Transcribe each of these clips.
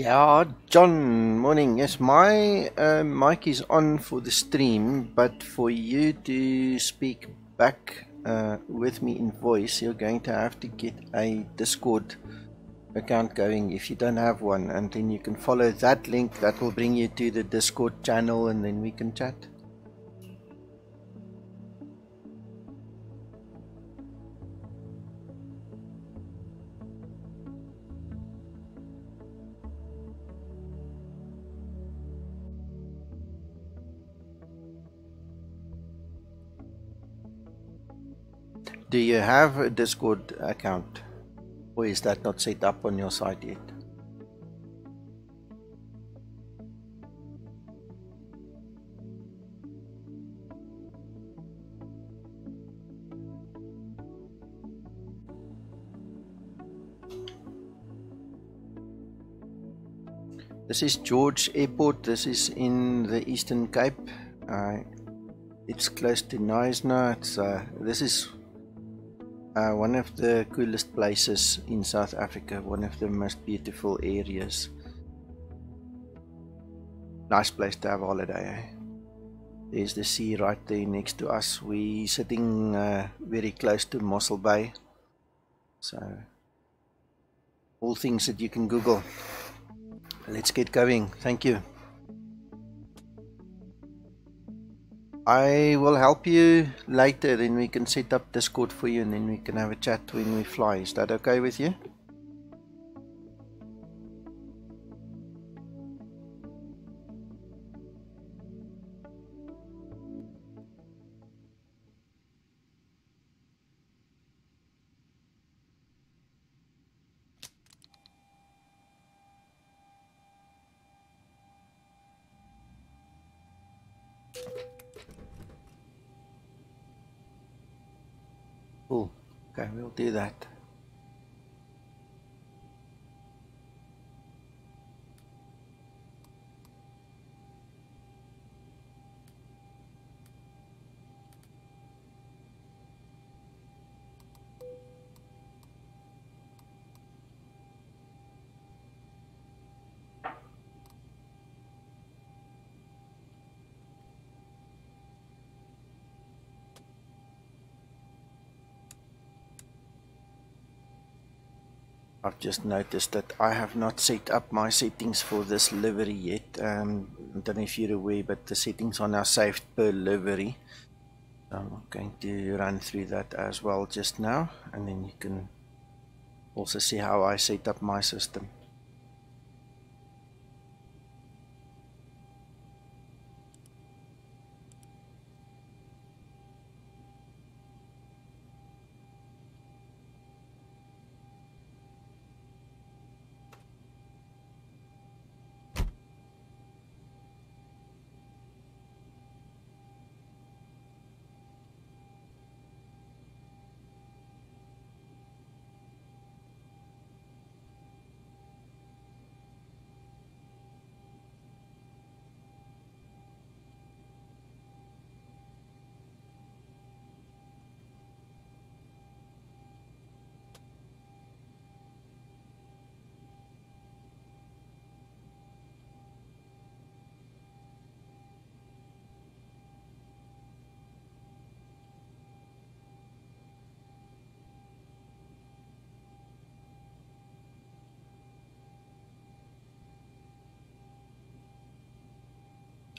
Yeah, John, morning. Yes, my mic is on for the stream, but for you to speak back with me in voice, you're going to have to get a Discord account going if you don't have one, and then you can follow that link. That will bring you to the Discord channel, and then we can chat. Do you have a Discord account, or is that not set up on your side yet? This is George Airport. This is in the Eastern Cape. It's close to Knysna. This is one of the coolest places in South Africa, one of the most beautiful areas. Nice place to have a holiday. There's the sea right there next to us. We're sitting very close to Mossel Bay. So, all things that you can Google. Let's get going. Thank you. I will help you later, then we can set up Discord for you and then we can have a chat when we fly. Is that okay with you? Cool. Okay, we'll do that. I've just noticed that I have not set up my settings for this livery yet. I don't know if you're aware, but the settings are now saved per livery. I'm going to run through that as well just now, and then you can also see how I set up my system.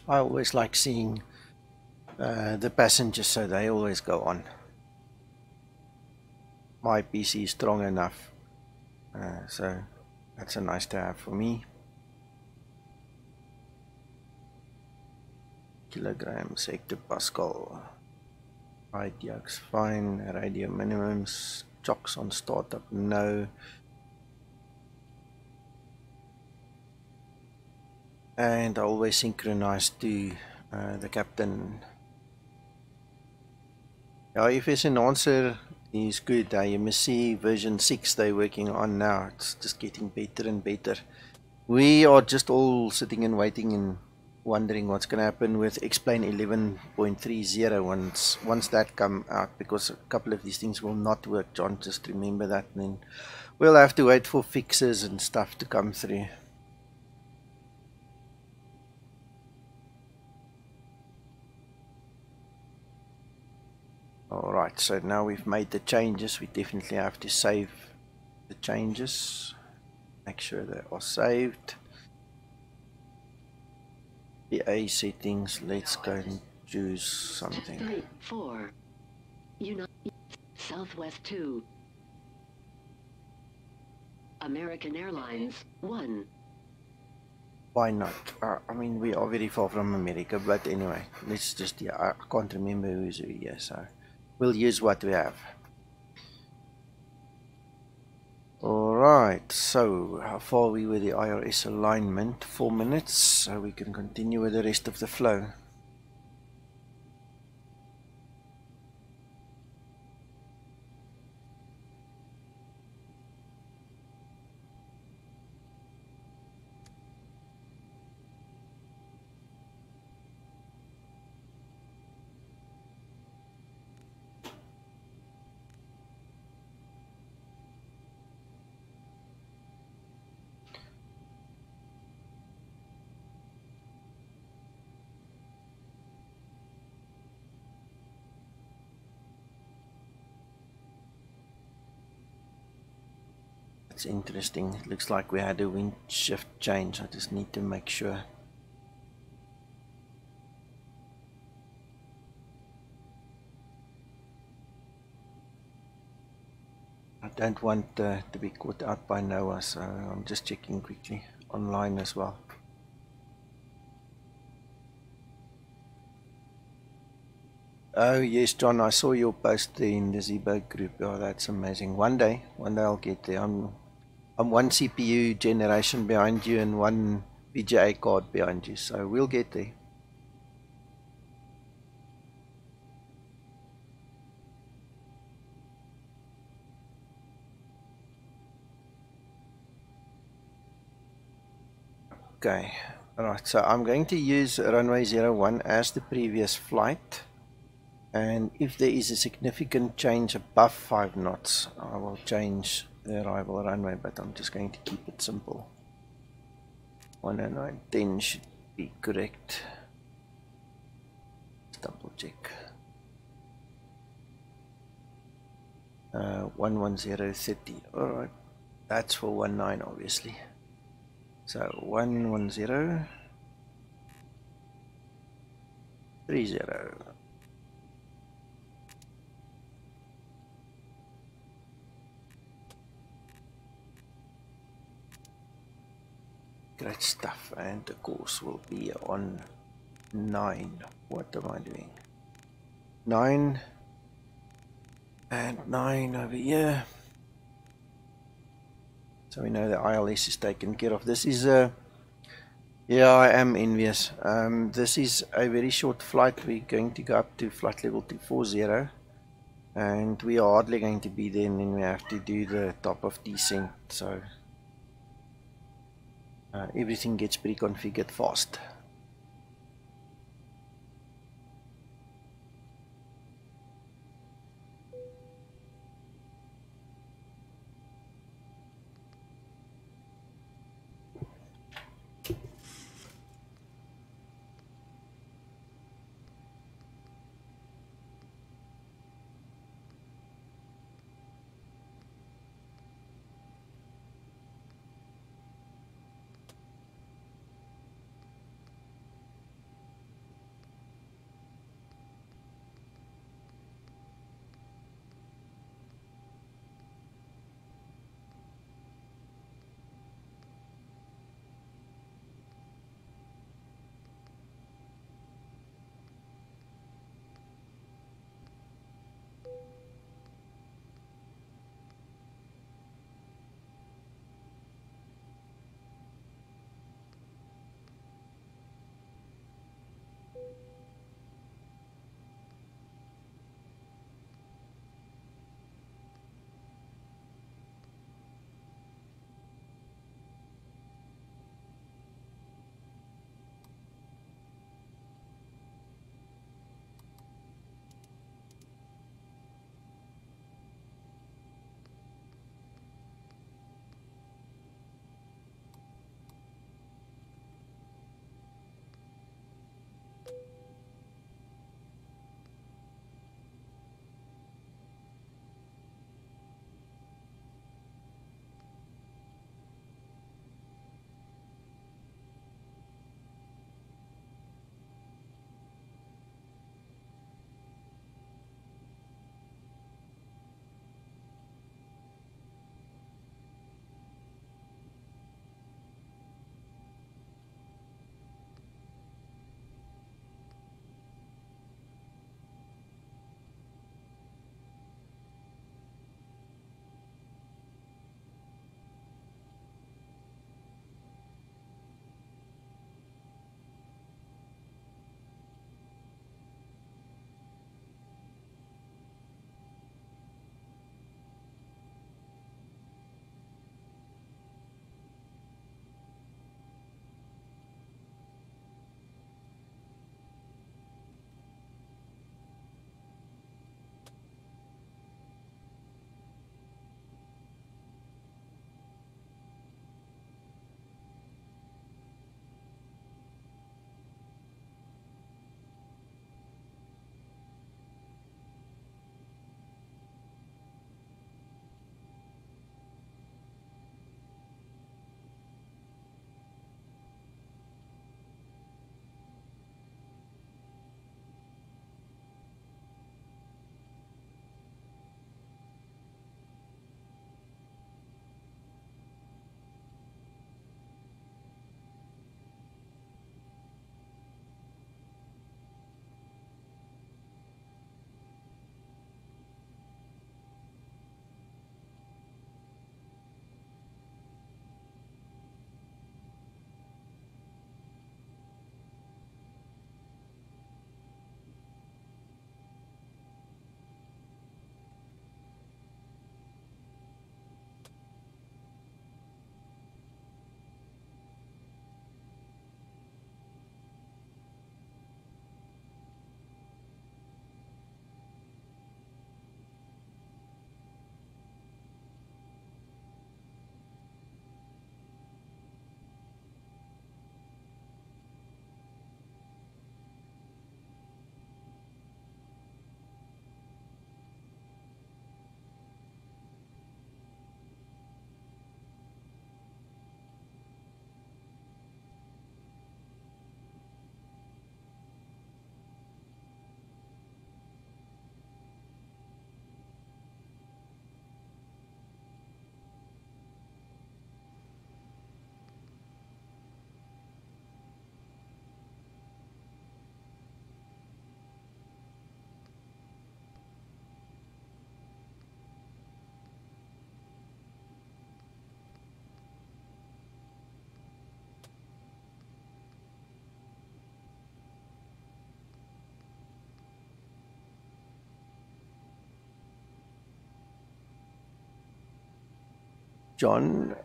I always like seeing the passengers, so they always go on. My PC is strong enough, so that's a nice to have for me. Kilograms, hectopascal. IDX fine, radio minimums, chocks on startup, no. And I always synchronize to the captain. Yeah, if it's an answer is good. You must see version 6 they're working on now. It's just getting better and better. We are just all sitting and waiting and wondering what's going to happen with XP11.30 once that come out, because a couple of these things will not work, John. Just remember that, and then we'll have to wait for fixes and stuff to come through. Alright, so now we've made the changes, we definitely have to save the changes. Make sure they are saved. PA settings, let's go and choose something. 3, 4, United Southwest 2, American Airlines 1. Why not? I mean, we are very far from America, but anyway, let's just, yeah, I can't remember who's who here, so we'll use what we have. Alright, so how far are we with the IRS alignment? 4 minutes, so we can continue with the rest of the flow. It's interesting. It looks like we had a wind shift change. I just need to make sure. I don't want to be caught out by NOAA, so I'm just checking quickly online as well. Oh yes, John, I saw your post there in the Zibo group. Oh, that's amazing. One day I'll get there. I'm one CPU generation behind you and one VGA card behind you, so we'll get there. Okay, alright, so I'm going to use runway 01 as the previous flight, and if there is a significant change above 5 knots, I will change the arrival runway, but I'm just going to keep it simple. 109.10 should be correct. Let's double check. 110.30, alright, that's for 19 obviously. So 110.30. Great stuff, and the course will be on 9. What am I doing? 9 and 9 over here. So we know the ILS is taken care of. This is a, yeah, I am envious. This is a very short flight. We're going to go up to flight level 240, and we are hardly going to be there, and then we have to do the top of descent. So everything gets pre-configured fast. John.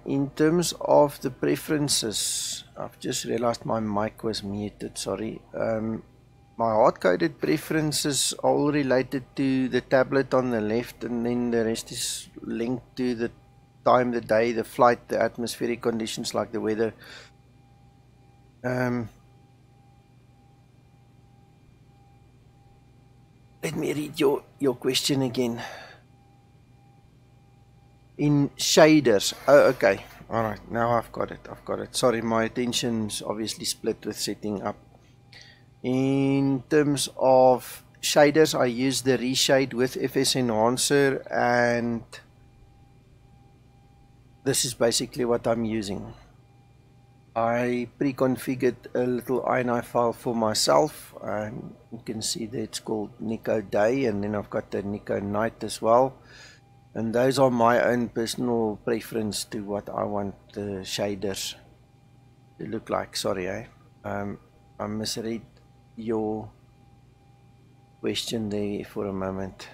In terms of the preferences, I've just realized my mic was muted, sorry. My hard-coded preferences are all related to the tablet on the left, and then the rest is linked to the time, the day, the flight, the atmospheric conditions like the weather. Let me read your question again. In shaders. Oh, okay. Alright, now I've got it. Sorry, my attention's obviously split with setting up. In terms of shaders, I use the reshade with FS Enhancer, and this is basically what I'm using. I pre-configured a little INI file for myself. You can see that it's called Nico Day, and then I've got the Nico Night as well. And those are my own personal preference to what I want the shaders to look like. Sorry, I misread your question there for a moment.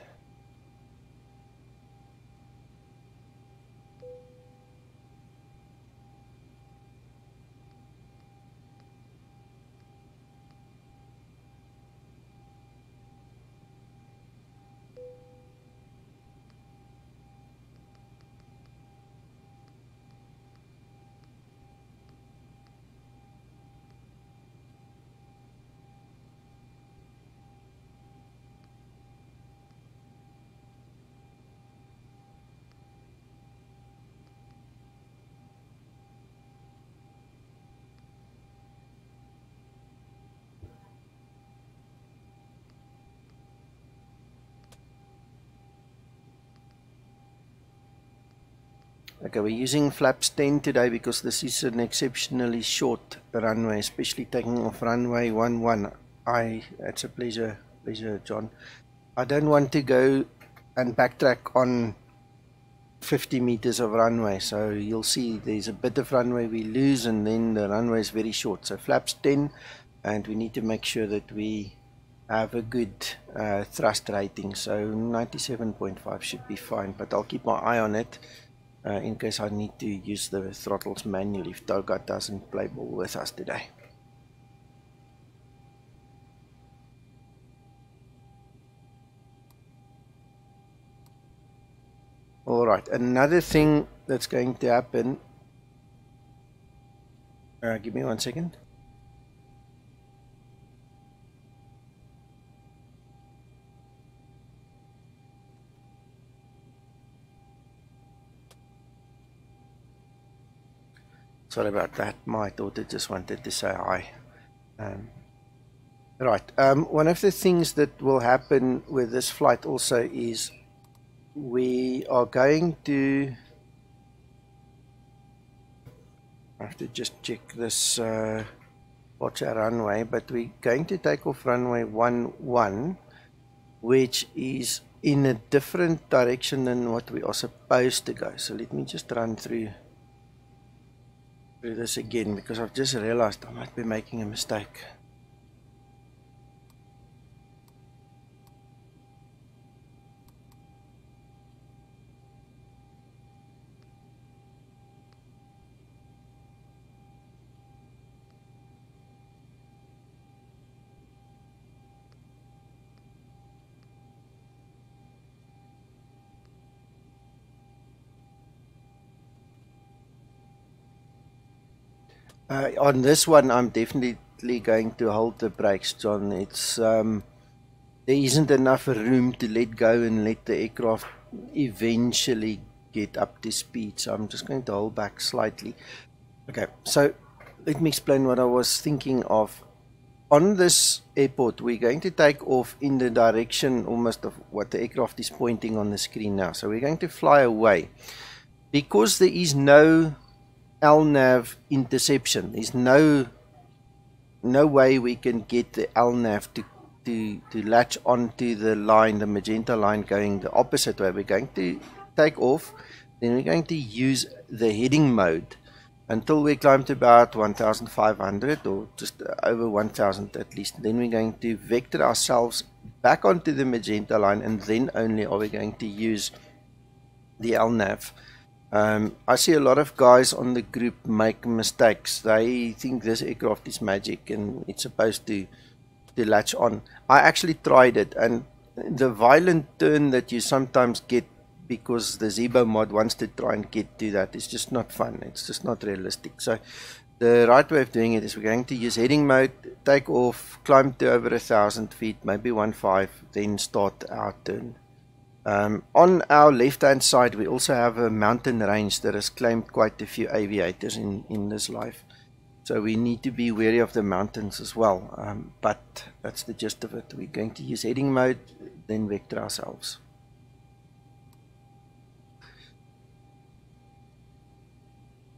Okay, we're using flaps 10 today because this is an exceptionally short runway, especially taking off runway 11. It's a pleasure, John. I don't want to go and backtrack on 50 meters of runway, so you'll see there's a bit of runway we lose, and then the runway is very short. So flaps 10, and we need to make sure that we have a good thrust rating. So 97.5 should be fine, but I'll keep my eye on it. In case I need to use the throttles manually if Toga doesn't play ball with us today. Alright, another thing that's going to happen, give me 1 second. Sorry about that, my daughter just wanted to say hi. Right, one of the things that will happen with this flight also is we are going to, I have to just check this watch our runway, but we're going to take off runway 11, which is in a different direction than what we are supposed to go. So let me just run through this again, because I've just realized I might be making a mistake. On this one, I'm definitely going to hold the brakes, John. It's there isn't enough room to let go and let the aircraft eventually get up to speed, so I'm just going to hold back slightly. Okay, so let me explain what I was thinking of. On this airport, we're going to take off in the direction almost of what the aircraft is pointing on the screen now. So we're going to fly away. Because there is no LNAV interception, there's no way we can get the LNAV to latch onto the line, the magenta line going the opposite way. We're going to take off, then we're going to use the heading mode until we climb to about 1,500 or just over 1,000 at least. Then we're going to vector ourselves back onto the magenta line, and then only are we going to use the LNAV I see a lot of guys on the group make mistakes. They think this aircraft is magic and it's supposed to latch on. I actually tried it, and the violent turn that you sometimes get because the Zibo mod wants to try and get to that is just not fun. It's just not realistic. So the right way of doing it is we're going to use heading mode, take off, climb to over 1,000 feet, maybe 1.5, then start our turn. On our left hand side we also have a mountain range that has claimed quite a few aviators in this life, so we need to be wary of the mountains as well, but that's the gist of it. We're going to use heading mode, then vector ourselves.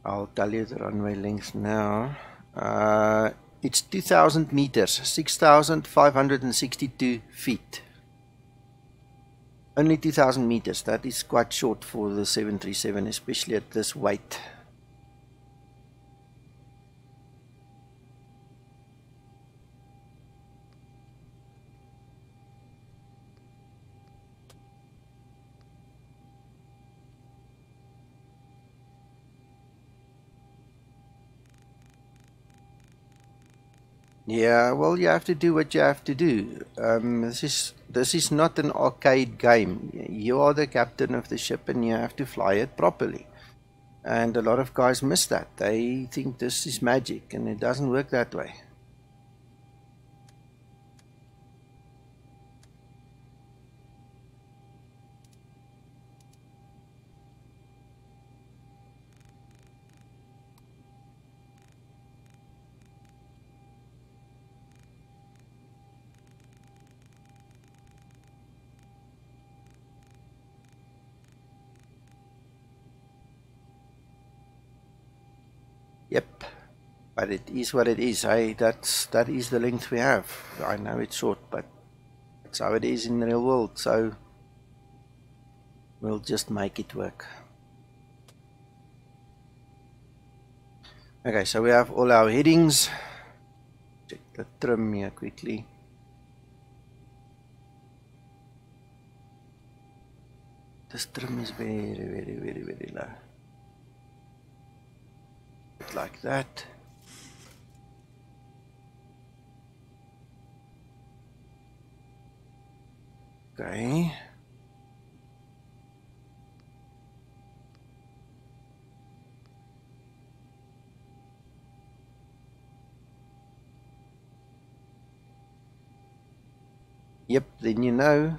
I'll tell you the runway length now. It's 2,000 meters, 6,562 feet. Only 2,000 meters. That is quite short for the 737, especially at this weight. Yeah, well, you have to do what you have to do. This is not an arcade game. You are the captain of the ship and you have to fly it properly. And a lot of guys miss that. They think this is magic, and it doesn't work that way. Yep, but it is what it is. That is the length we have. I know it's short, but it's how it is in the real world. So we'll just make it work. Okay, so we have all our headings. Check the trim here quickly. This trim is very low. Like that. Okay. Yep, then you know.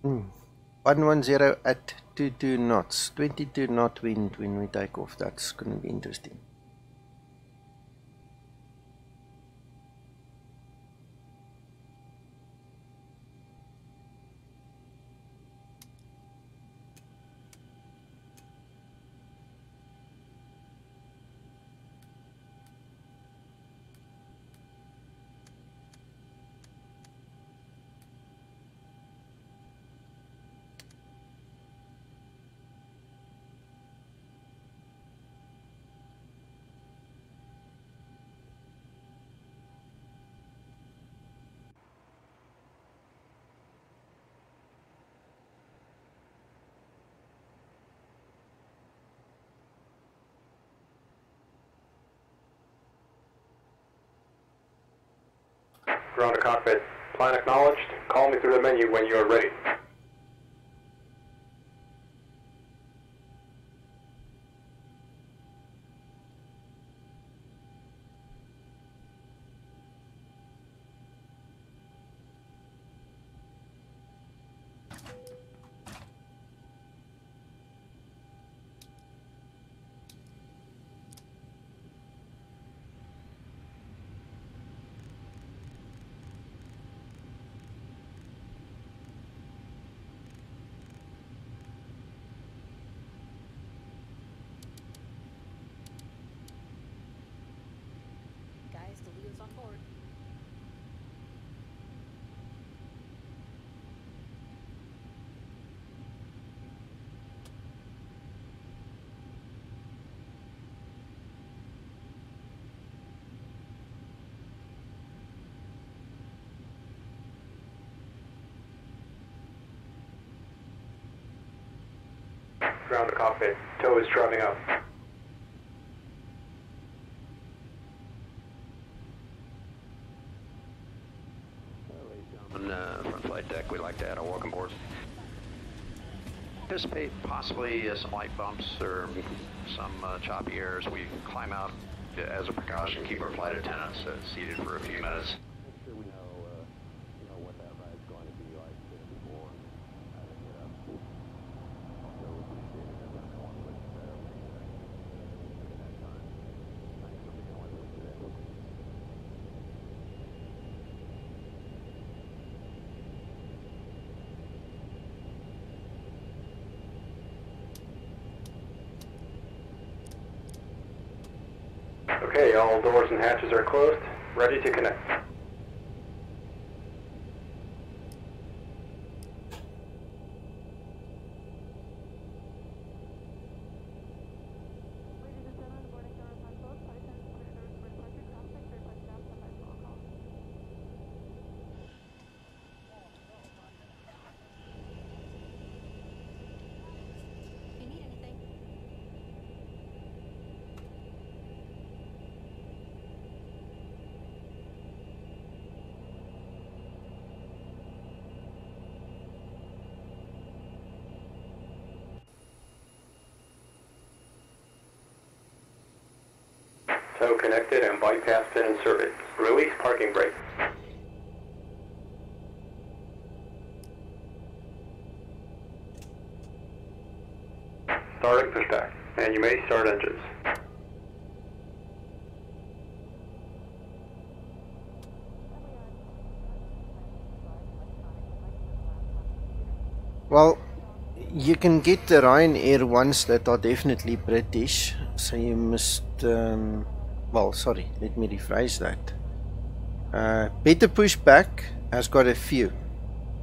Hmm. 110 at 22 knots, 22 knot wind when we take off. That's going to be interesting. Ground to cockpit. Plan acknowledged. Call me through the menu when you are ready. Ground to cockpit. Tow is driving up. On front flight deck, we'd like to add a welcome board. Anticipate possibly some light bumps or some choppy air as we climb out. As a precaution, keep our flight attendants seated for a few minutes. Make sure we know what that ride's going to be like before I get up. Also appreciate it as I'm going with that time. Thanks for being with us today. Okay, all doors and hatches are closed. Ready to connect. Tow connected and bypass pin inserted. Release parking brake. Starting pushback, and you may start engines. Well, you can get the Ryanair ones that are definitely British, so you must, well, sorry, let me rephrase that. Better Pushback has got a few.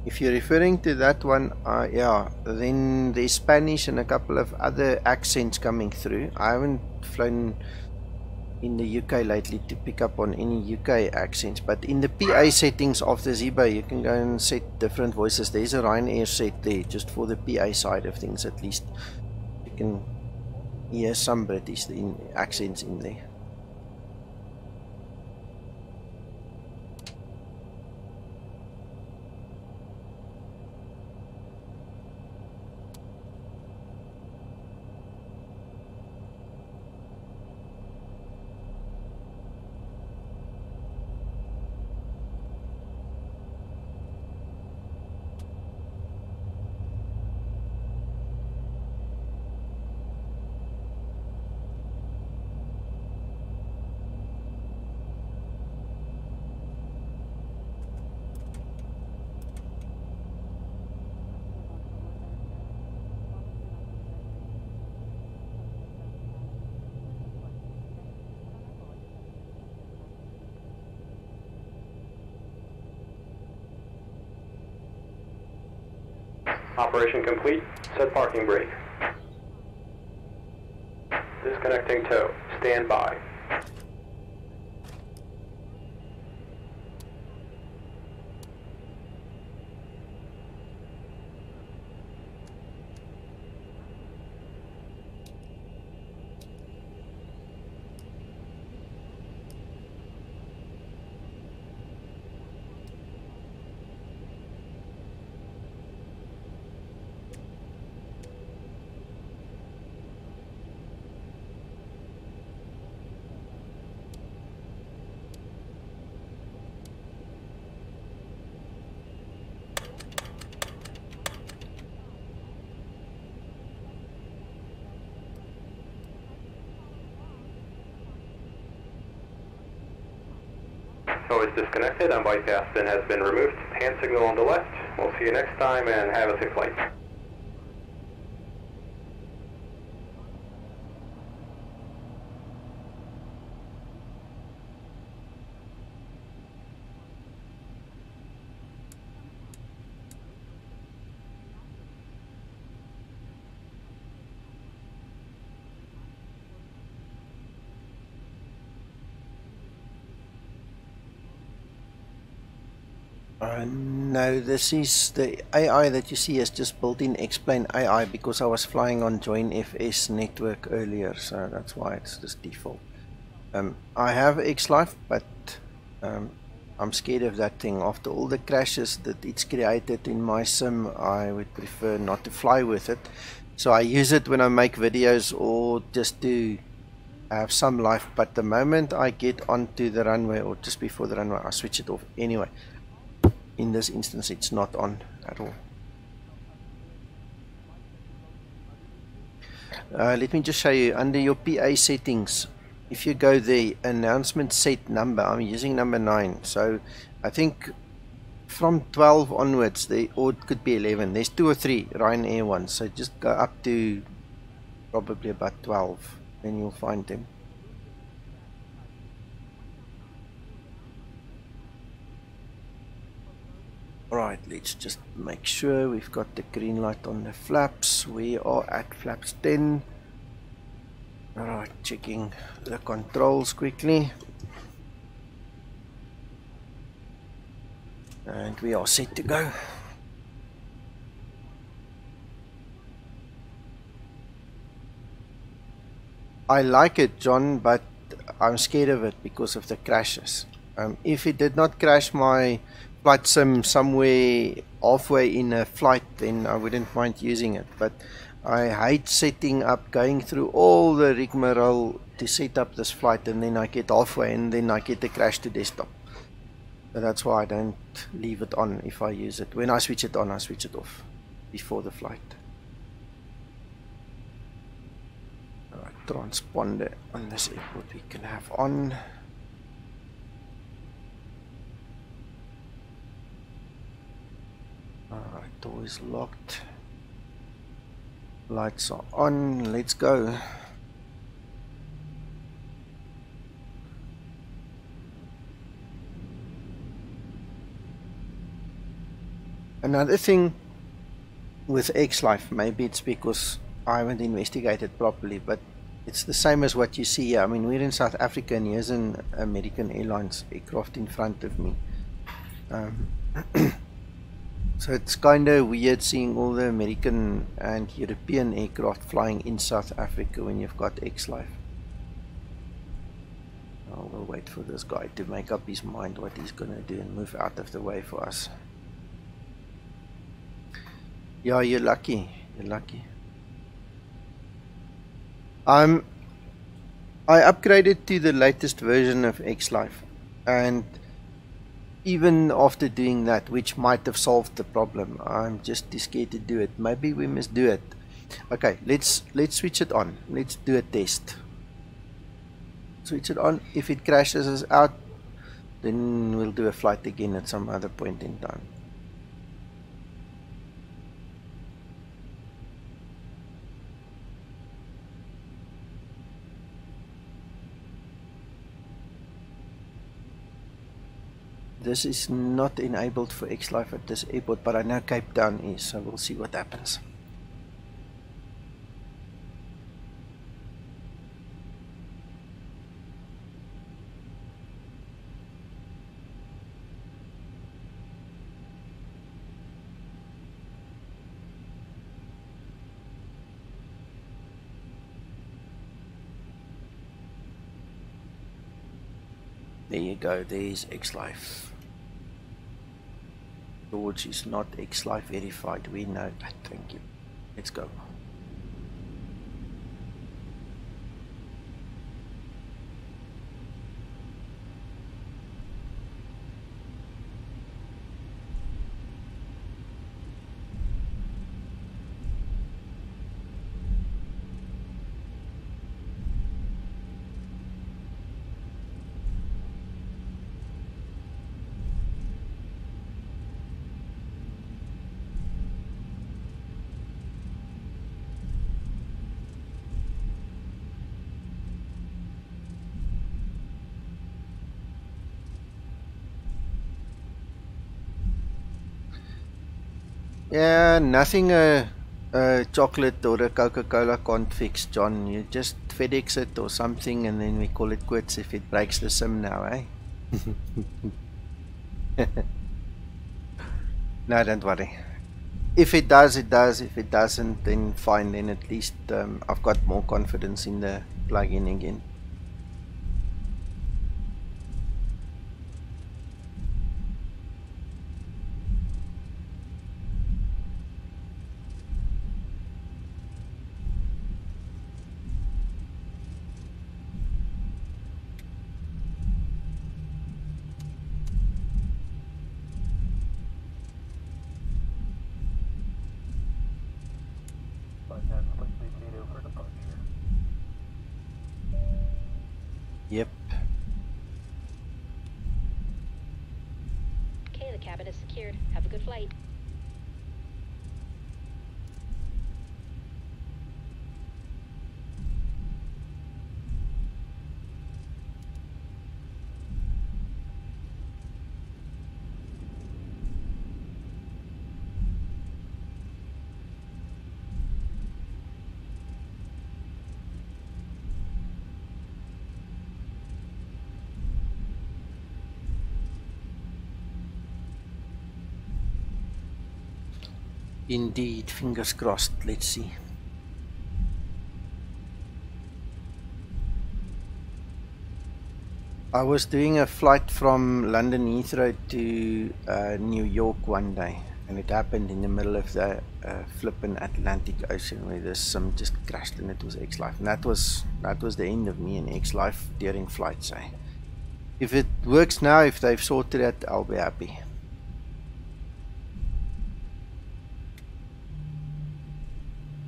If you're referring to that one, yeah, then there's Spanish and a couple of other accents coming through. I haven't flown in the UK lately to pick up on any UK accents, but in the PA settings of the Zibo, you can go and set different voices. There's a Ryanair set there, just for the PA side of things at least. You can hear some British accents in there. Operation complete. Set parking brake. Disconnecting tow. Stand by. Tow is disconnected and bypass pin has been removed. Hand signal on the left. We'll see you next time and have a safe flight. No, this is the AI that you see is just built-in explain AI because I was flying on Join FS network earlier, so that's why it's just default. I have XLife, but I'm scared of that thing. After all the crashes that it's created in my sim, I would prefer not to fly with it. So I use it when I make videos or just to have some life, but the moment I get onto the runway or just before the runway, I switch it off anyway. In this instance, it's not on at all. Let me just show you under your PA settings. If you go the announcement set number, I'm using number 9. So I think from 12 onwards, or it could be 11. There's 2 or 3 Ryanair ones. So just go up to probably about 12, then you'll find them. Right, let's just make sure we've got the green light on the flaps. We are at flaps 10. Alright, checking the controls quickly. And we are set to go. I like it, John, but I'm scared of it because of the crashes. If it did not crash my flight sim somewhere halfway in a flight, then I wouldn't mind using it, but I hate setting up, going through all the rigmarole to set up this flight, and then I get halfway and then I get a crash to desktop. So that's why I don't leave it on if I use it. When I switch it on, I switch it off before the flight. Alright, transponder on this airport we can have on. Alright, door is locked. Lights are on. Let's go. Another thing with XLife, maybe it's because I haven't investigated properly, but it's the same as what you see here. I mean, we're in South Africa and here's an American Airlines aircraft in front of me. So it's kind of weird seeing all the American and European aircraft flying in South Africa when you've got XLife. We'll wait for this guy to make up his mind what he's going to do and move out of the way for us. Yeah, you're lucky. You're lucky. I upgraded to the latest version of XLife, and even after doing that, which might have solved the problem, I'm just too scared to do it. Maybe we must do it. Okay, let's switch it on. Let's do a test. Switch it on. If it crashes us out, then we'll do a flight again at some other point in time. This is not enabled for XLife at this airport, but I know Cape Town is, so we'll see what happens. There you go, there's XLife. George is not XLife verified, we know that, thank you. Let's go. Yeah, nothing a chocolate or a Coca-Cola can't fix, John. You just FedEx it or something and then we call it quits if it breaks the sim now, eh? No, don't worry. If it does, it does. If it doesn't, then fine. Then at least I've got more confidence in the plugin again. Yep. Okay, the cabin is secured. Have a good flight. Indeed, fingers crossed. Let's see. I was doing a flight from London Heathrow to New York one day, and it happened in the middle of the flippin' Atlantic Ocean where this sim just crashed, and it was X-Life. And that was the end of me and X-Life during flights. Eh? If it works now, if they've sorted it, I'll be happy.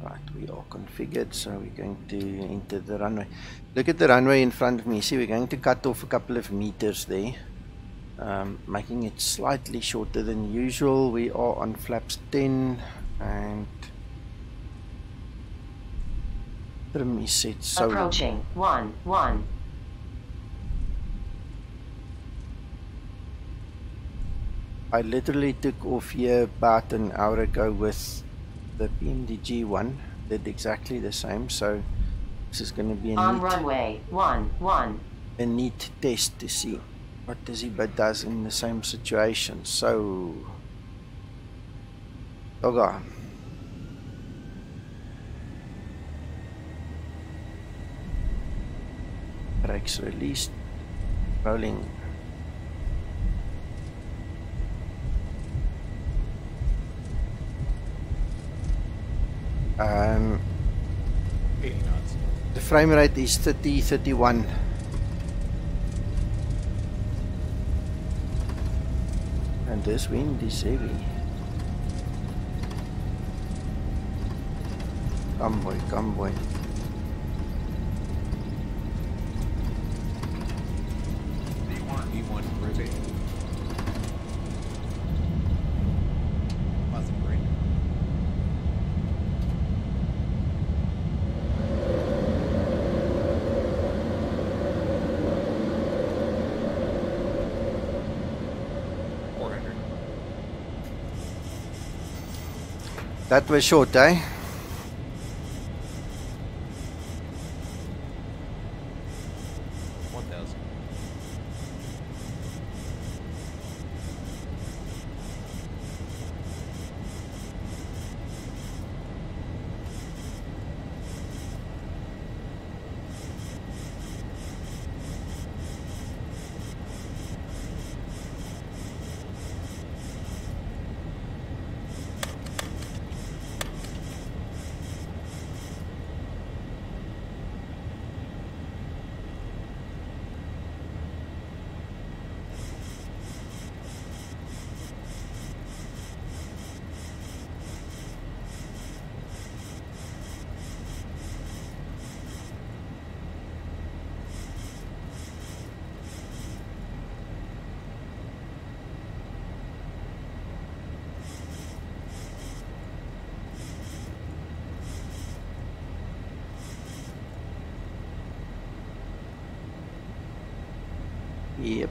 Right, we are configured, so we're going to enter the runway. Look at the runway in front of me. See, we're going to cut off a couple of meters there, making it slightly shorter than usual. We are on flaps 10 and trim is set so Approaching 1-1. I literally took off here about an hour ago with the PMDG one, did exactly the same, so this is going to be On runway 11. a neat test to see what the Zibo does in the same situation. So, okay. Brakes released, rolling. Um, 80 knots. the frame rate is 30-31. And this wind is heavy. Come boy, come boy. E1 rotate. Positive brake. That was short, eh? Yep.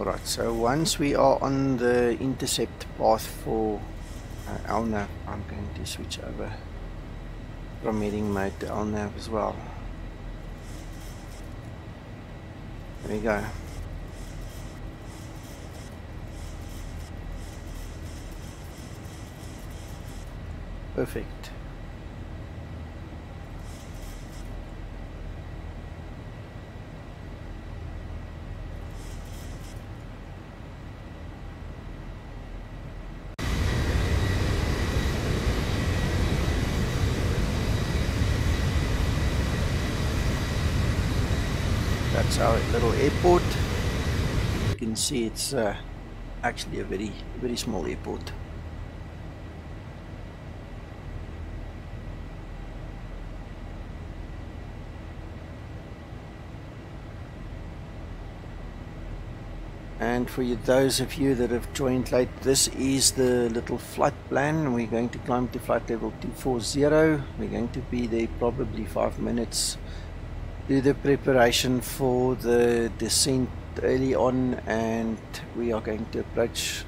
Alright, so once we are on the intercept path for LNAV, I'm going to switch over from heading mode to LNAV as well. There we go. Perfect. That's our little airport. You can see it's actually a very small airport. And for you, those of you that have joined late, this is the little flight plan. We're going to climb to flight level 240. We're going to be there probably 5 minutes. Do the preparation for the descent early on, and we are going to approach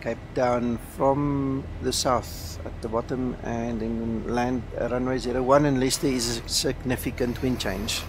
Cape Town from the south at the bottom and then land runway 01 unless there is a significant wind change.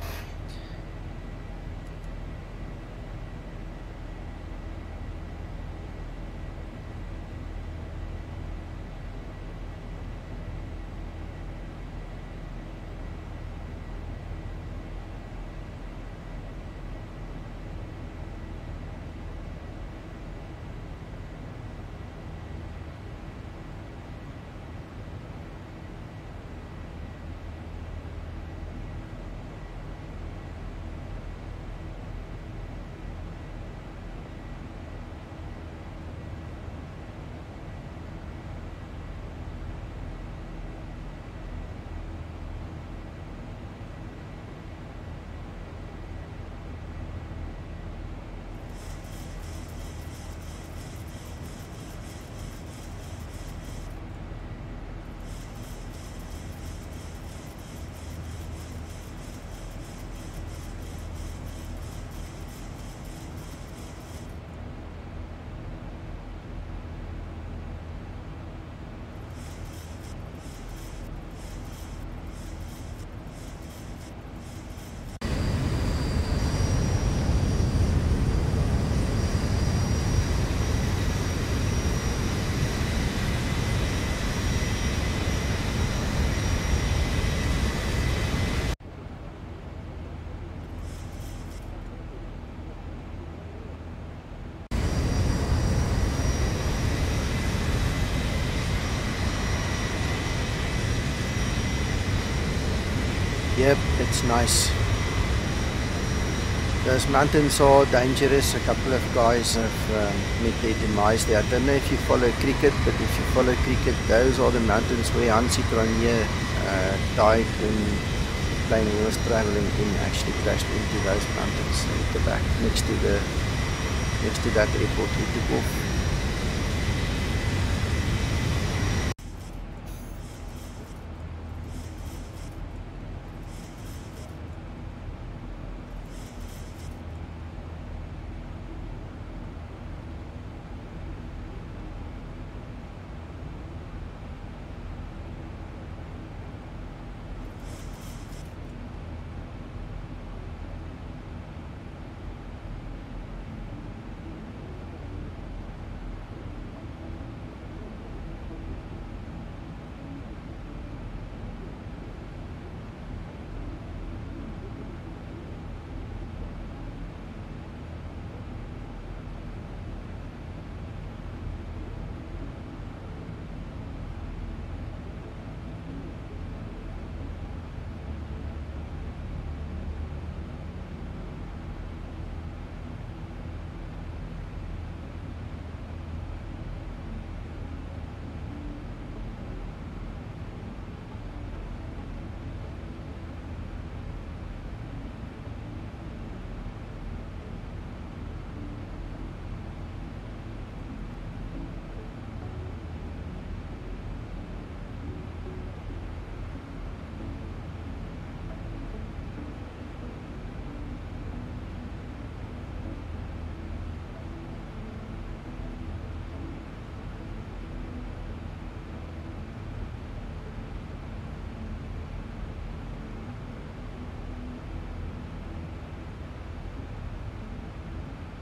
Yep, it's nice. Those mountains are dangerous. A couple of guys have met their demise there. I don't know if you follow cricket, but if you follow cricket, those are the mountains where Hansie Cronje died when the plane he was traveling in actually crashed into those mountains at the back, next to that airport we took off.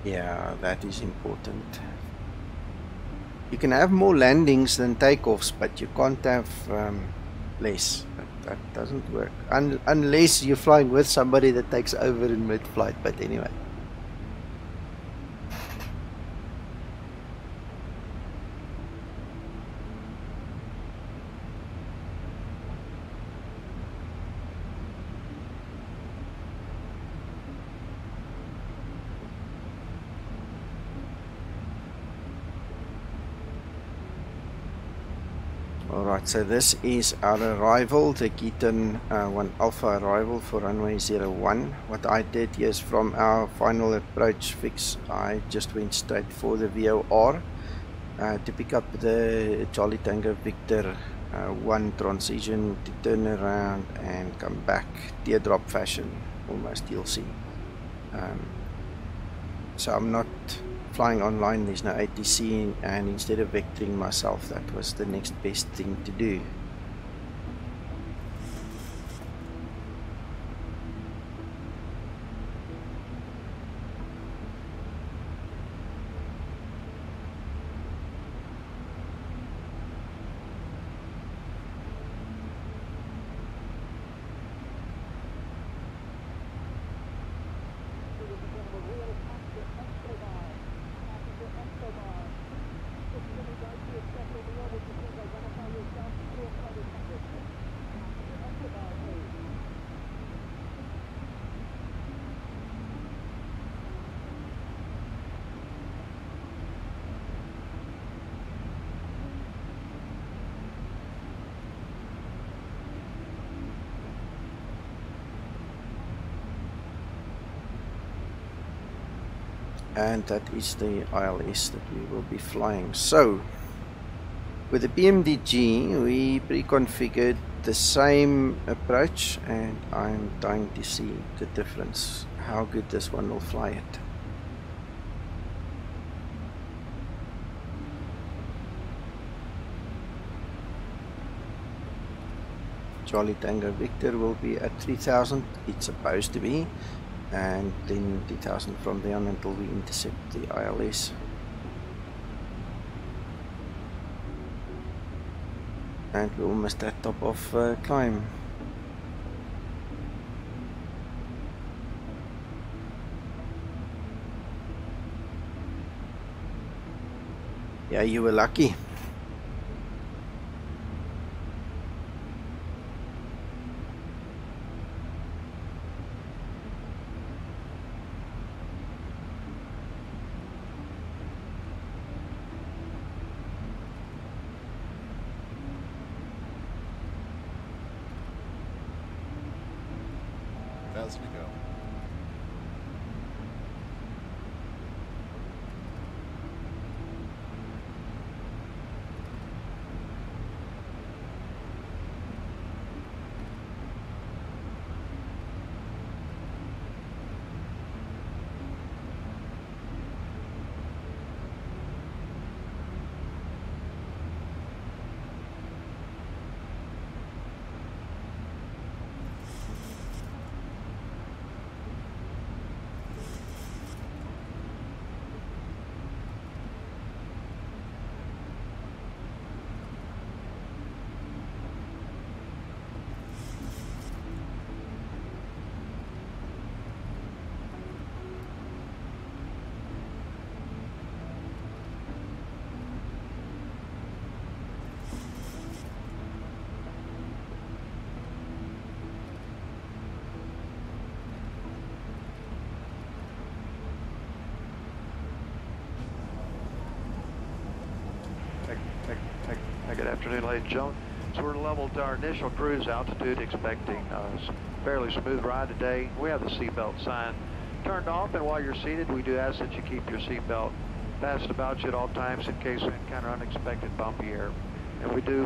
Yeah, that is important. You can have more landings than takeoffs, but you can't have less. That doesn't work. Unless you're flying with somebody that takes over in mid-flight, but anyway. Alright, so this is our arrival, the Keaton 1 Alpha arrival for runway 01. What I did is from our final approach fix, I just went straight for the VOR to pick up the Charlie Tango Victor 1 transition to turn around and come back, teardrop fashion, almost you'll see. So I'm not flying online, there's no ATC, and instead of vectoring myself, that was the next best thing to do. And that is the ILS that we will be flying. So with the PMDG we pre-configured the same approach, and I'm trying to see the difference, how good this one will fly it. Charlie Tango Victor will be at 3000, it's supposed to be, and then 2000 from there on until we intercept the ILS. And we're almost at top of climb. Yeah, you were lucky. To go. Good afternoon, ladies and gentlemen. So we're level to our initial cruise altitude, expecting a fairly smooth ride today. We have the seatbelt sign turned off, and while you're seated, we do ask that you keep your seatbelt fastened about you at all times in case we encounter unexpected bumpy air. And we do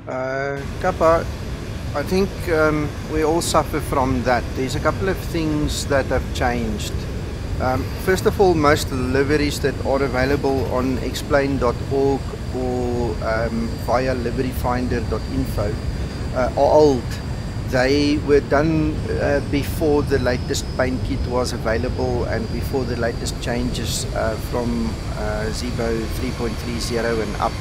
Kappa, I think we all suffer from that. There's a couple of things that have changed. First of all, most liveries that are available on explain.org or via liveryfinder.info are old. They were done before the latest paint kit was available and before the latest changes from Zibo 3.30 and up.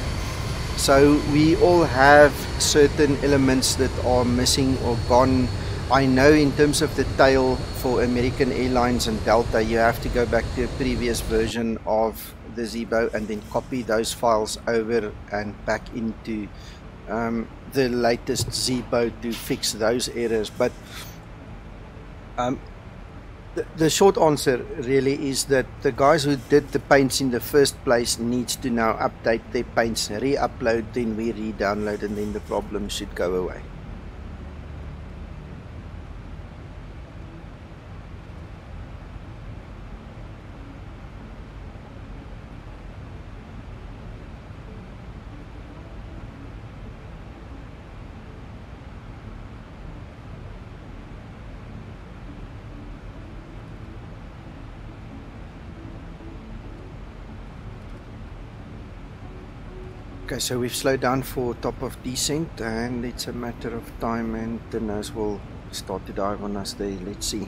So we all have certain elements that are missing or gone. I know in terms of the tail for American Airlines and Delta, you have to go back to a previous version of the Zibo and then copy those files over and back into the latest Zibo to fix those errors. But the short answer really is that the guys who did the paints in the first place needs to now update their paints, re-upload, then we re-download, and then the problem should go away. Okay, so we've slowed down for top of descent and it's a matter of time and the nose will start to dive on us there. Let's see.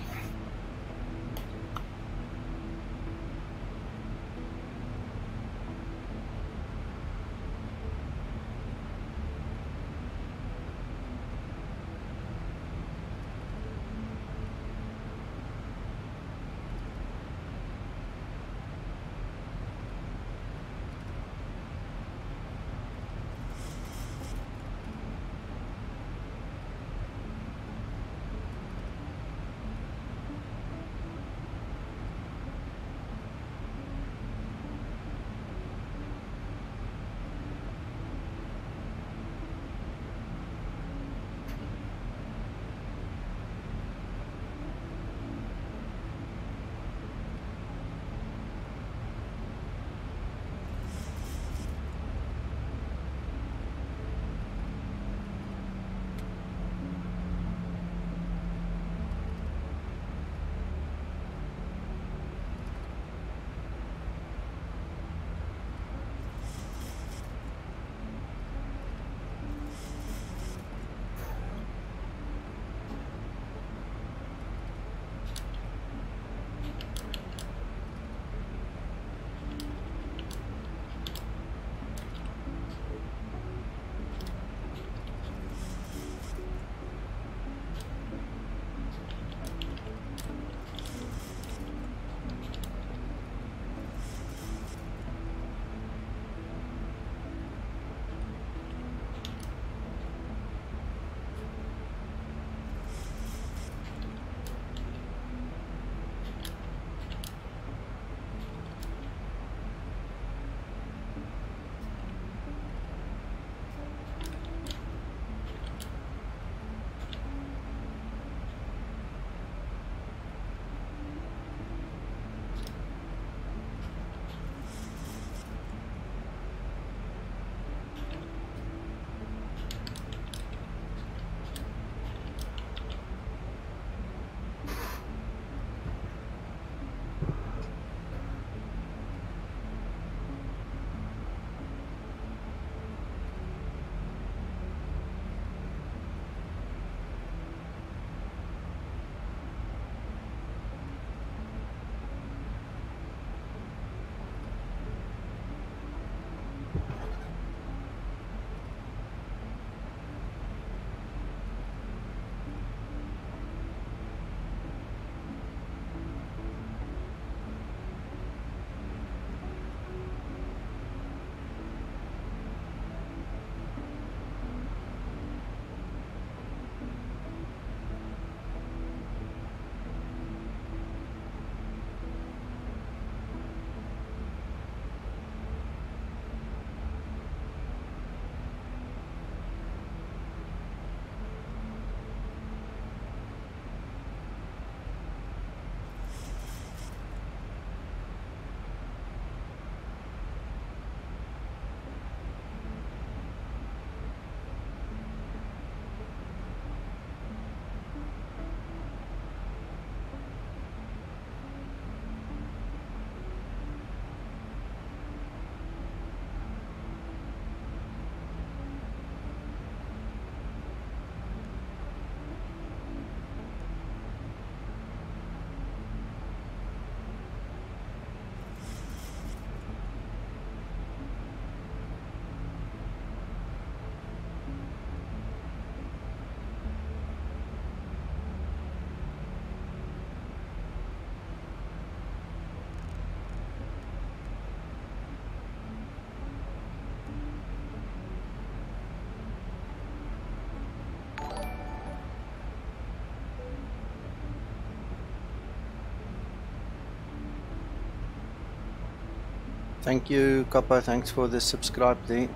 Thank you, Copper. Thanks for the subscribe there.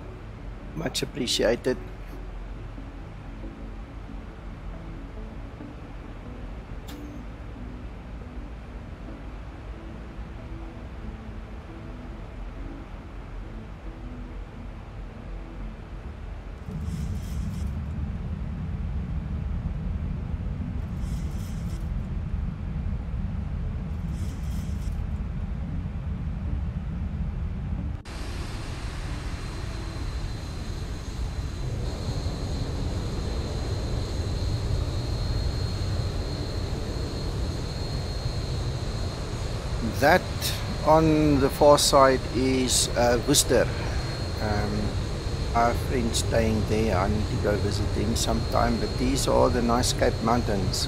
Much appreciated. That on the far side is Worcester. Our friend staying there. I need to go visit him sometime, but these are the nice Cape Mountains.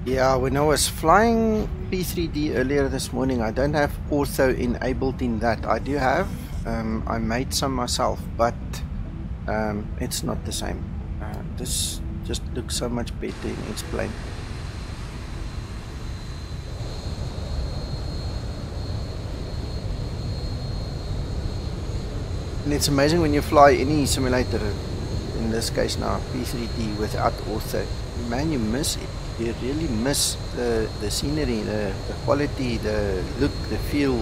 Yeah, when I was flying P3D earlier this morning, I don't have ortho enabled in that. I do have, I made some myself, but it's not the same. This just looks so much better in X-Plane. And it's amazing when you fly any simulator, in this case now P3D without ortho, man, you miss it. You really miss the scenery, the quality, the look, the feel.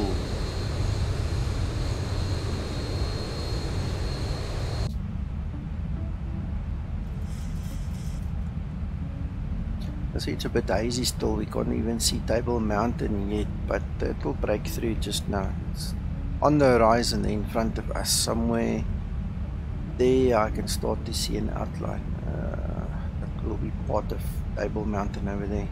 So it's a bit hazy still, we can't even see Table Mountain yet, but it will break through just now. It's on the horizon in front of us, somewhere there I can start to see an outline. That will be part of Table Mountain over there.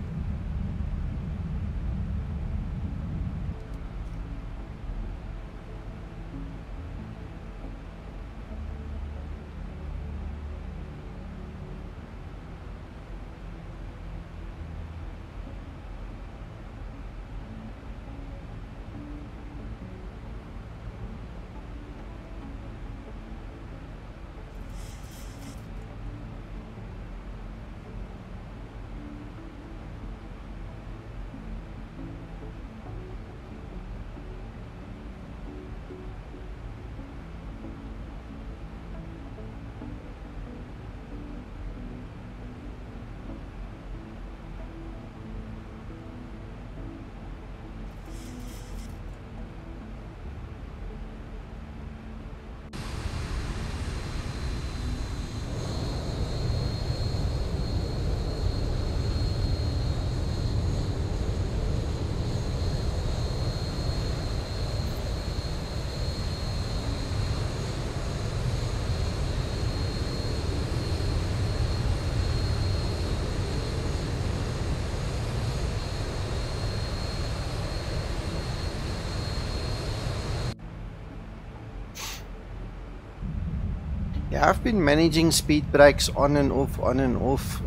Yeah, I've been managing speed brakes on and off, on and off.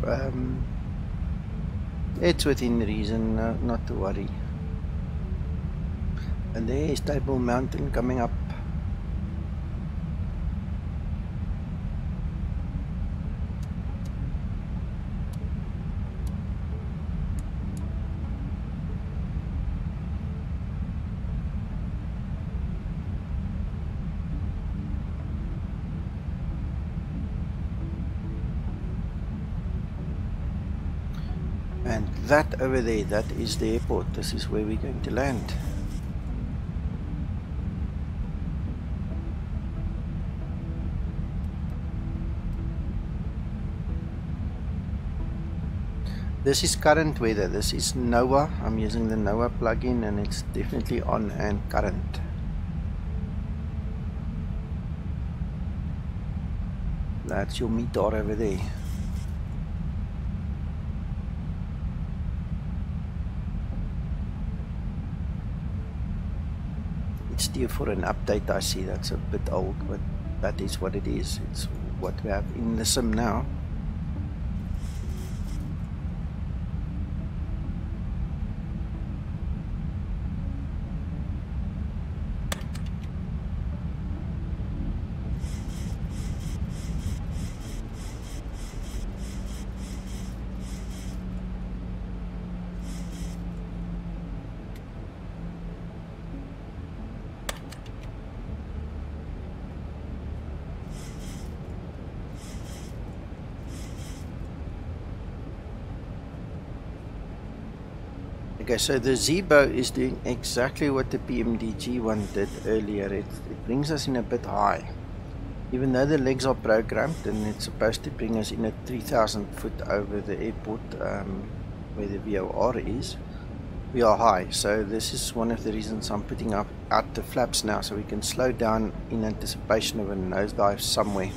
It's within reason, not to worry. And there is Table Mountain coming up. And that over there, that is the airport. This is where we're going to land. This is current weather. This is NOAA. I'm using the NOAA plugin and it's definitely on and current. That's your METAR over there. It's due for an update. I see that's a bit old, but that is what it is. It's what we have in the sim now. Okay, so the Zibo is doing exactly what the PMDG one did earlier. It brings us in a bit high. Even though the legs are programmed and it's supposed to bring us in at 3,000 foot over the airport where the VOR is, we are high. So this is one of the reasons I'm putting out the flaps now, so we can slow down in anticipation of a nosedive somewhere.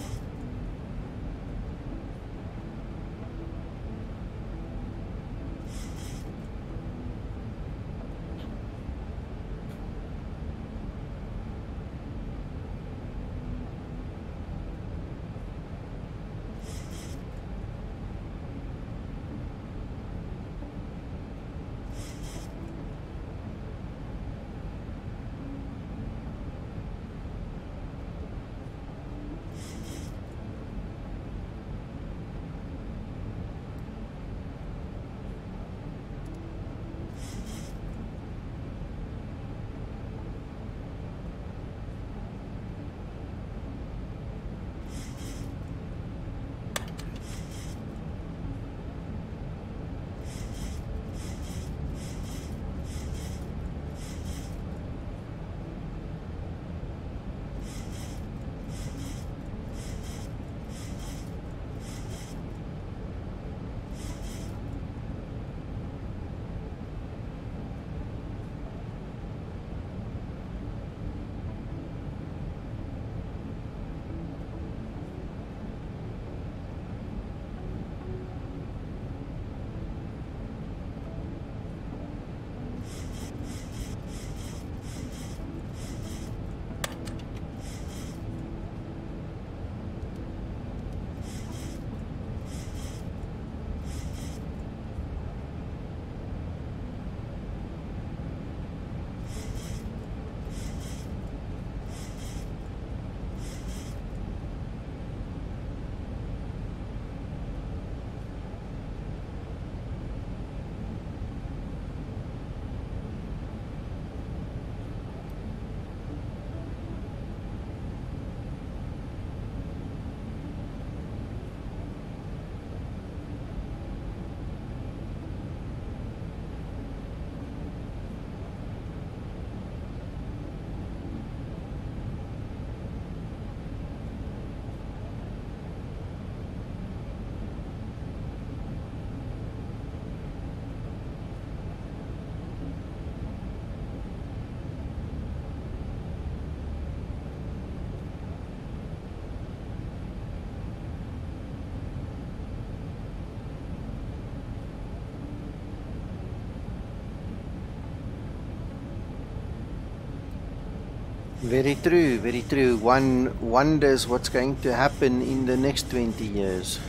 Very true, very true. One wonders what's going to happen in the next 20 years.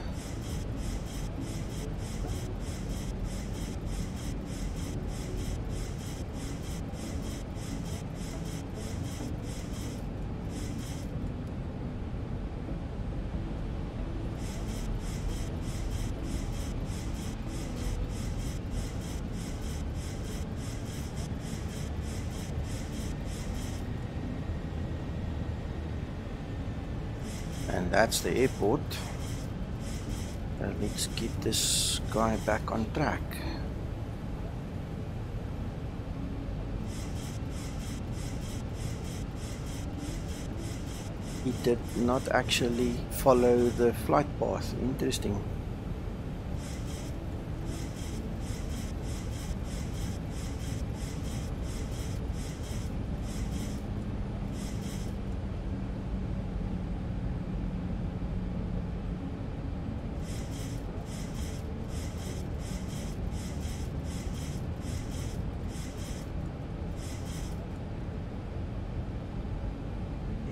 And that's the airport. Let's get this guy back on track. He did not actually follow the flight path. Interesting.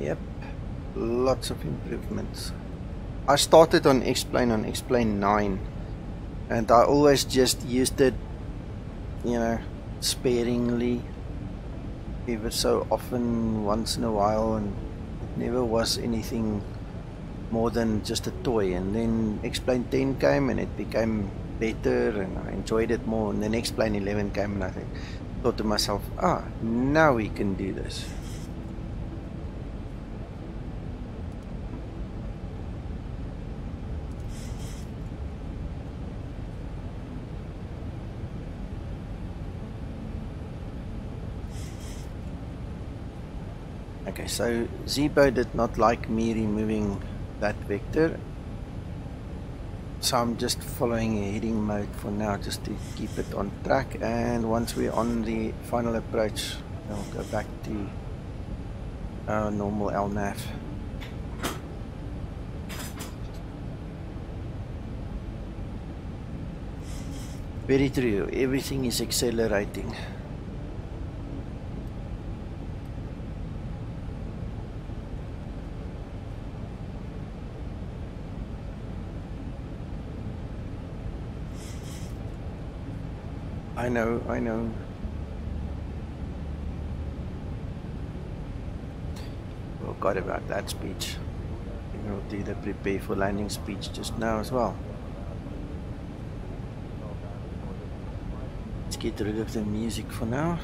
Yep, lots of improvements. I started on X-Plane 9, and I always just used it, you know, sparingly, ever so often, once in a while, and it never was anything more than just a toy. And then X-Plane 10 came and it became better and I enjoyed it more, and then X-Plane 11 came and I thought to myself, now we can do this. Okay, so Zibo did not like me removing that vector, so I'm just following a heading mode for now just to keep it on track, and once we're on the final approach I'll go back to our normal LNAV. Very true, everything is accelerating. I know. Forgot about that speech. We'll do the prepare for landing speech just now as well. Let's get rid of the music for now.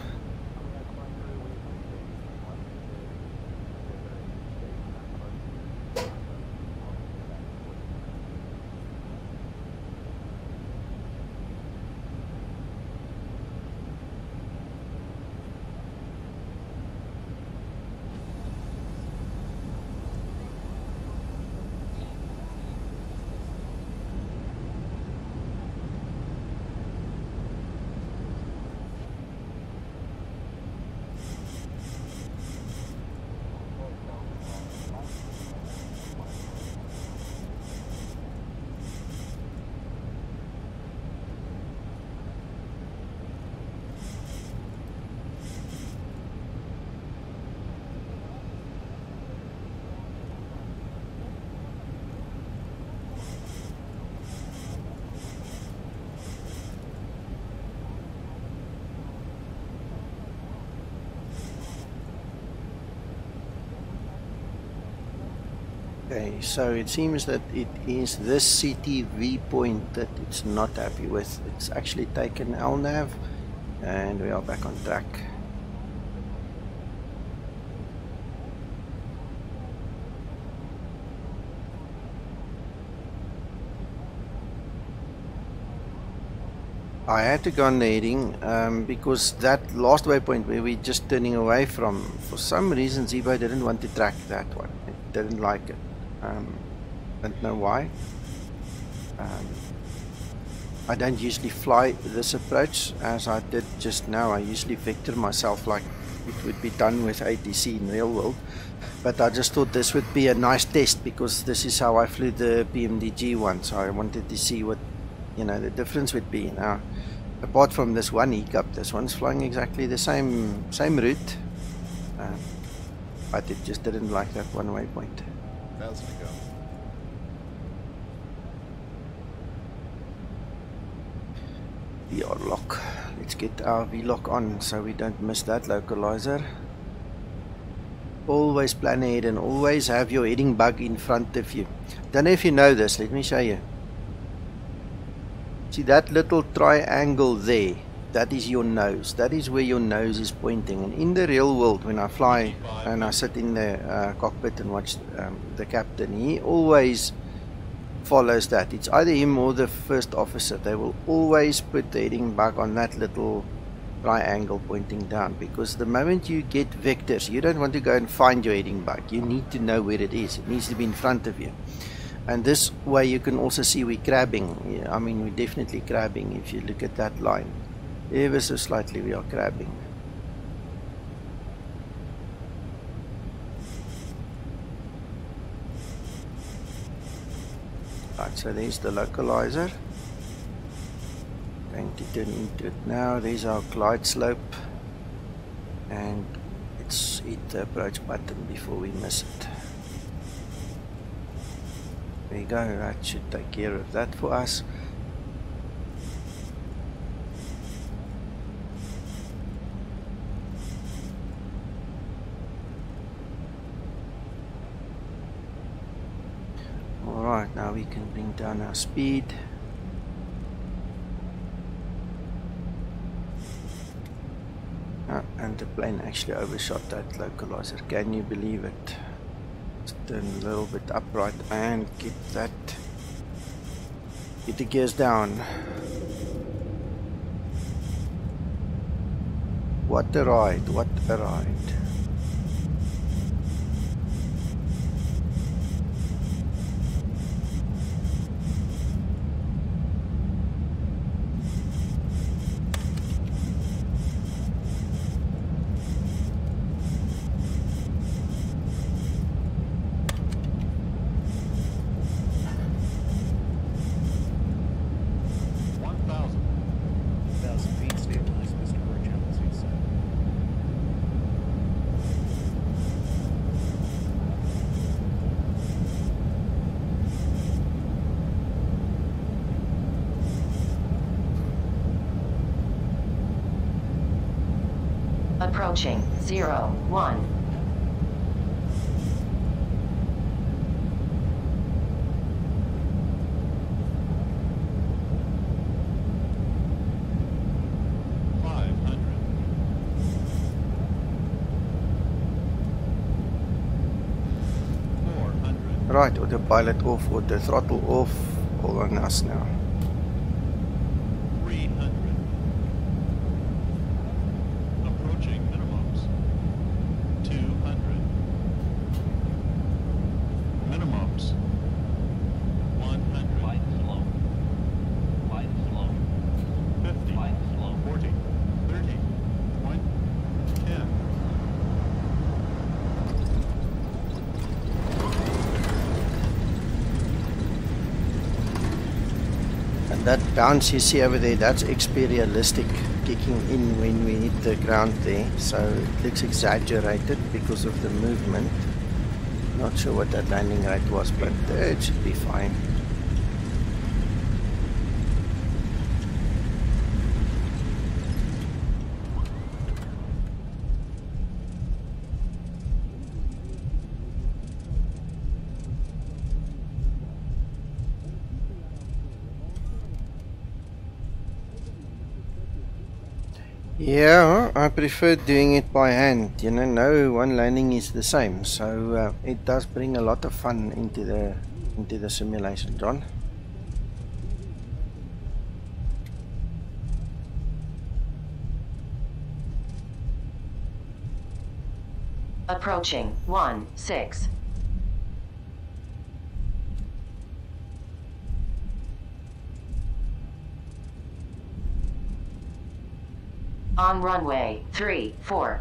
Okay, so it seems that it is this CTV point that it's not happy with. It's actually taken LNAV and we are back on track. I had to go on the heading because that last waypoint where we're just turning away from, for some reason Zibo didn't want to track that one. It didn't like it. Don't know why. I don't usually fly this approach as I did just now. I usually vector myself like it would be done with ATC in real world, but I just thought this would be a nice test because this is how I flew the PMDG one, so I wanted to see what, you know, the difference would be. Now apart from this one hiccup, this one's flying exactly the same route, but it just didn't like that one waypoint. 1,000 to go. VR lock. Let's get our V-lock on so we don't miss that localizer. Always plan ahead and always have your heading bug in front of you. Don't know if you know this, let me show you. See that little triangle there? That is your nose. That is where your nose is pointing. And in the real world, when I fly and I sit in the cockpit and watch the captain, he always follows that. It's either him or the first officer. They will always put the heading bug on that little triangle pointing down, because the moment you get vectors, you don't want to go and find your heading bug. You need to know where it is. It needs to be in front of you. And this way you can also see we're crabbing. I mean, we're definitely crabbing. If you look at that line, ever so slightly we are crabbing. Right, so there's the localizer. Going to turn into it now. There's our glide slope, and let's hit the approach button before we miss it. There you go, that should take care of that for us. Alright, now we can bring down our speed. And the plane actually overshot that localizer. Can you believe it? Let's turn a little bit upright and get the gears down. What a ride, what a ride. Approaching 0-1. Right, autopilot off, auto throttle off, all on us now. 300. Approaching minimums. 200. Minimums. 100. Light slow. Light slow. 50. Light slow. 40. 30. 20. 10. That bounce you see over there, that's XP realistic kicking in when we hit the ground there, so it looks exaggerated because of the movement. Not sure what that landing rate was, but it should be fine. Yeah, I prefer doing it by hand. You know, no one landing is the same, so it does bring a lot of fun into the simulation, John. Approaching 1-6. On runway 34.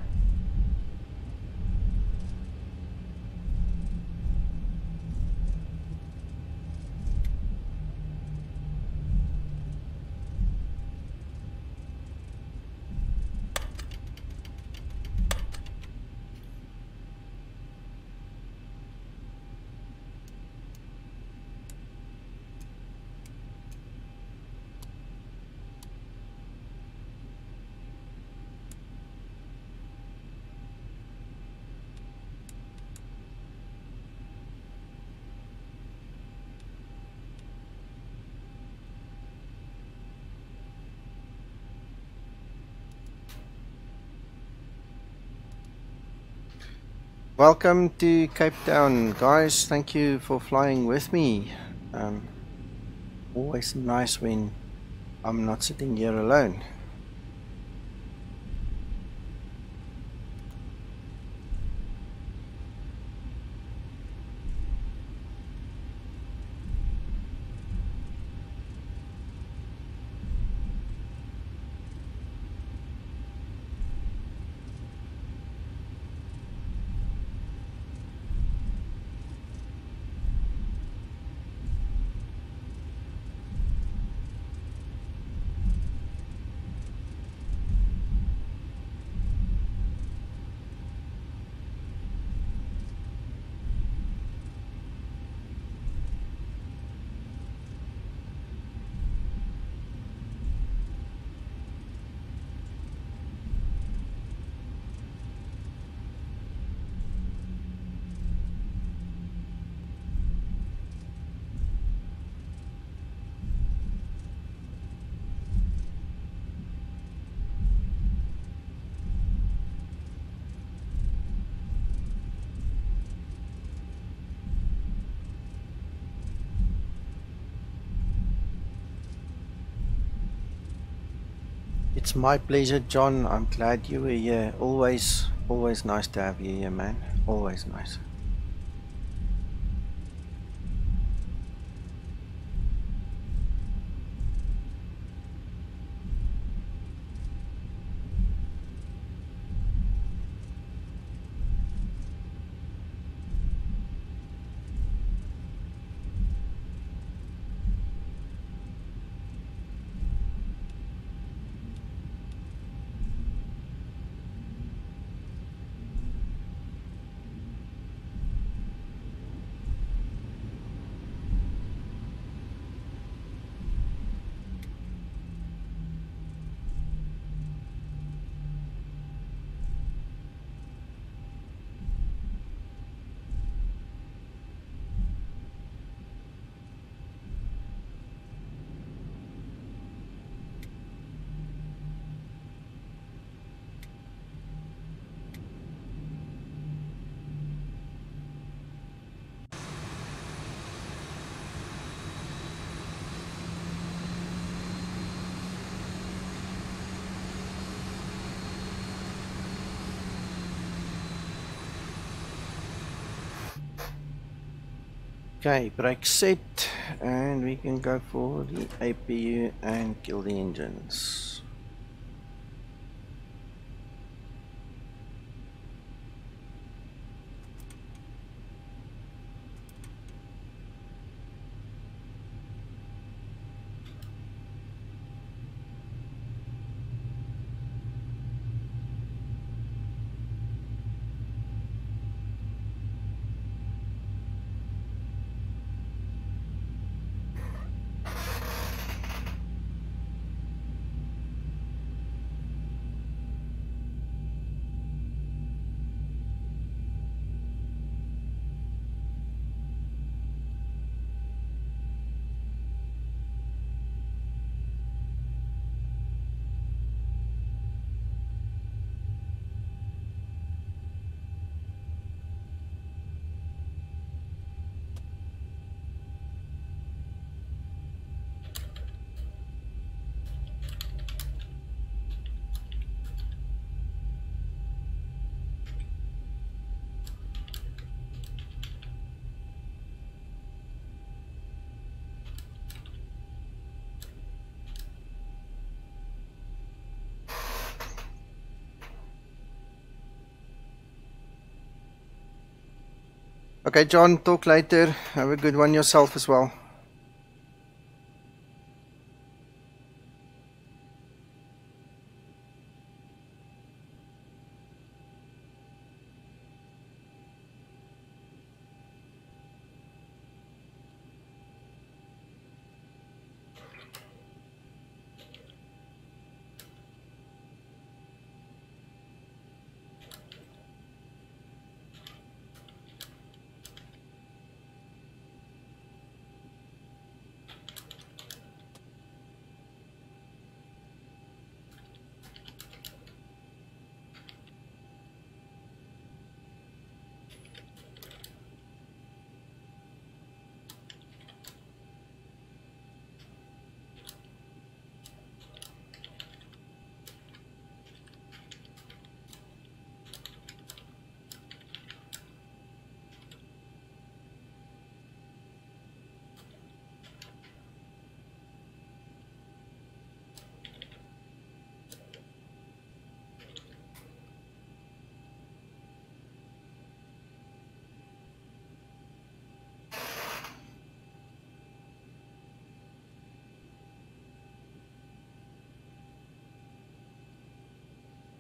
Welcome to Cape Town, guys. Thank you for flying with me. Always nice when I'm not sitting here alone. It's my pleasure, John. I'm glad you were here. Always nice to have you here, man. Always nice. Okay, brake set, and we can go for the APU and kill the engines. Okay, John, talk later. Have a good one yourself as well.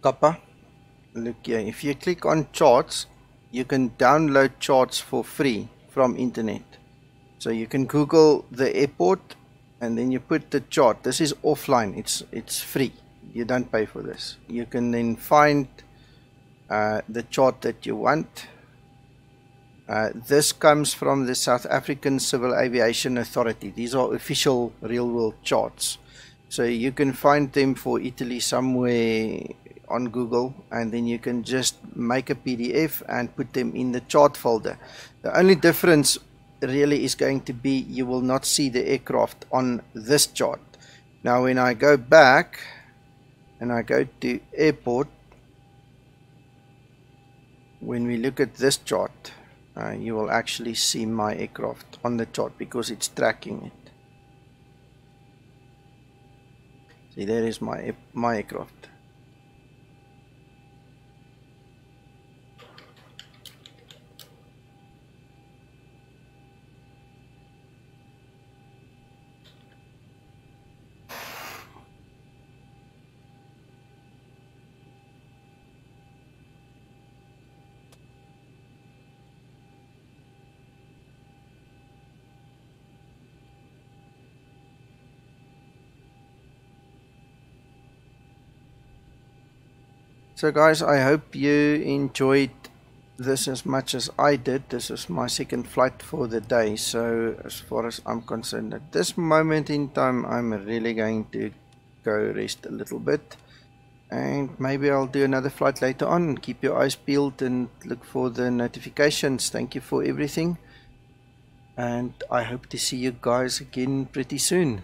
Kappa, look here, if you click on charts, you can download charts for free from internet. So you can Google the airport and then you put the chart. This is offline, it's free, you don't pay for this. You can then find the chart that you want. This comes from the South African Civil Aviation Authority. These are official real world charts. So you can find them for Italy somewhere on Google, and then you can just make a PDF and put them in the chart folder. The only difference really is going to be you will not see the aircraft on this chart. Now when I go back and I go to airport, when we look at this chart, you will actually see my aircraft on the chart because it's tracking it. See, there is my aircraft. So guys, I hope you enjoyed this as much as I did. This is my second flight for the day, so as far as I'm concerned at this moment in time, I'm really going to go rest a little bit, and maybe I'll do another flight later on. Keep your eyes peeled and look for the notifications. Thank you for everything, and I hope to see you guys again pretty soon.